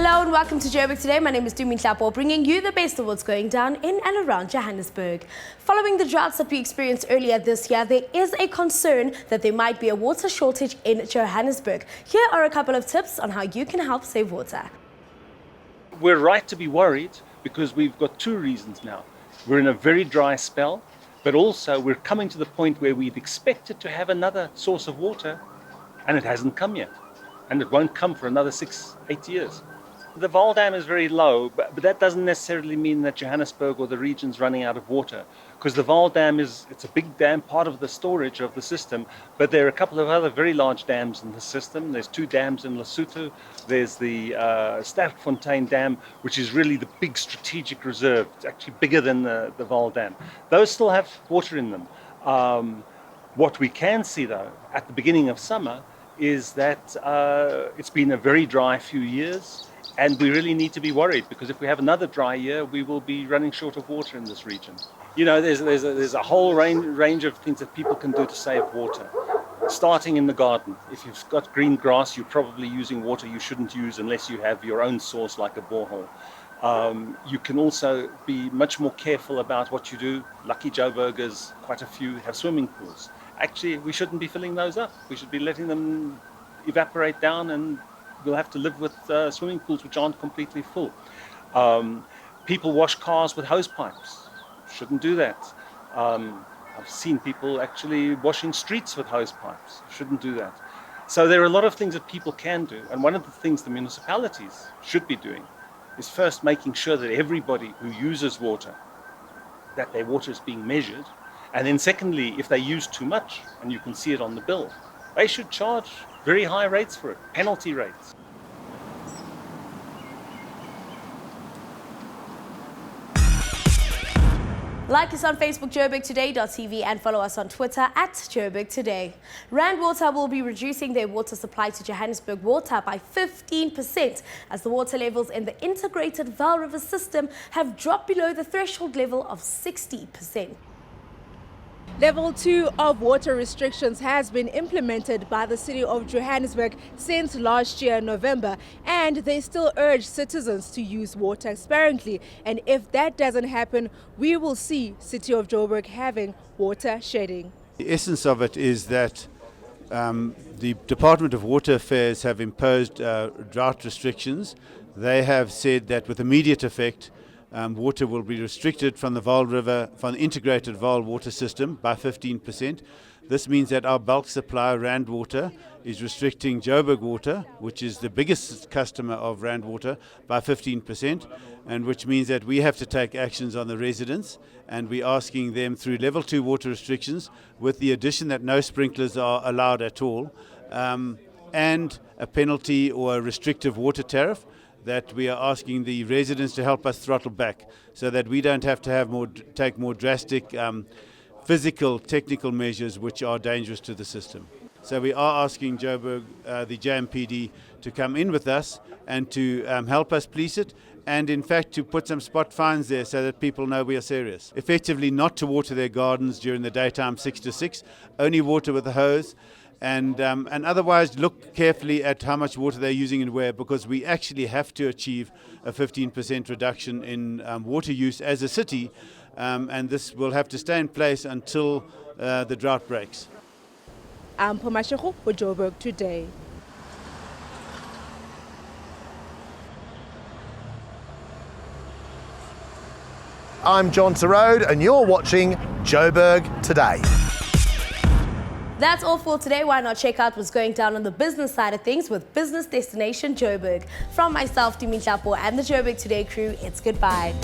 Hello and welcome to Joburg Today. My name is Dumi Tlapo, bringing you the best of what's going down in and around Johannesburg. Following the droughts that we experienced earlier this year, there is a concern that there might be a water shortage in Johannesburg. Here are a couple of tips on how you can help save water. We're right to be worried because we've got two reasons now. We're in a very dry spell, but also we're coming to the point where we'd expected to have another source of water and it hasn't come yet. And it won't come for another 6-8 years. The Vaal Dam is very low, but that doesn't necessarily mean that Johannesburg or the region's running out of water, because the Vaal Dam it's a big dam, part of the storage of the system, but there are a couple of other very large dams in the system. There's 2 dams in Lesotho. There's the Sterkfontein Dam, which is really the big strategic reserve. It's actually bigger than the Vaal Dam. Those still have water in them. What we can see, though, at the beginning of summer, is that it's been a very dry few years. And we really need to be worried, because if we have another dry year, we will be running short of water in this region. You know, there's a whole range of things that people can do to save water. Starting in the garden. If you've got green grass, you're probably using water you shouldn't use unless you have your own source like a borehole. You can also be much more careful about what you do. Lucky Joburgers, quite a few, have swimming pools. Actually, we shouldn't be filling those up. We should be letting them evaporate down, and we'll have to live with swimming pools which aren't completely full. People wash cars with hose pipes. Shouldn't do that. I've seen people actually washing streets with hose pipes. Shouldn't do that. So there are a lot of things that people can do. And one of the things the municipalities should be doing is first making sure that everybody who uses water, that their water is being measured. And then secondly, if they use too much, and you can see it on the bill, they should charge very high rates for it, penalty rates. Like us on Facebook, JoburgToday.tv, and follow us on Twitter at Joburg Today. Rand Water will be reducing their water supply to Johannesburg Water by 15% as the water levels in the integrated Vaal River system have dropped below the threshold level of 60%. Level 2 of water restrictions has been implemented by the city of Johannesburg since last year, November, and they still urge citizens to use water sparingly. And if that doesn't happen, we will see City of Joburg having water shedding. The essence of it is that the Department of Water Affairs have imposed drought restrictions. They have said that with immediate effect, water will be restricted from the Vaal River, from the integrated Vaal water system by 15%. This means that our bulk supply, Rand Water, is restricting Joburg Water, which is the biggest customer of Rand Water, by 15%, and which means that we have to take actions on the residents, and we're asking them through level 2 water restrictions, with the addition that no sprinklers are allowed at all, and a penalty or a restrictive water tariff, that we are asking the residents to help us throttle back so that we don't have to take more drastic physical, technical measures which are dangerous to the system. So we are asking Joburg, the JMPD, to come in with us and to help us police it, and in fact to put some spot fines there so that people know we are serious. Effectively not to water their gardens during the daytime 6 to 6, only water with a hose. And otherwise look carefully at how much water they're using and where, because we actually have to achieve a 15% reduction in water use as a city, and this will have to stay in place until the drought breaks. I'm Pomashego for Joburg Today. I'm John Terode, and you're watching Joburg Today. That's all for today. Why not check out what's going down on the business side of things with Business Destination Joburg. From myself, Dumi Tlapo, and the Joburg Today crew, it's goodbye.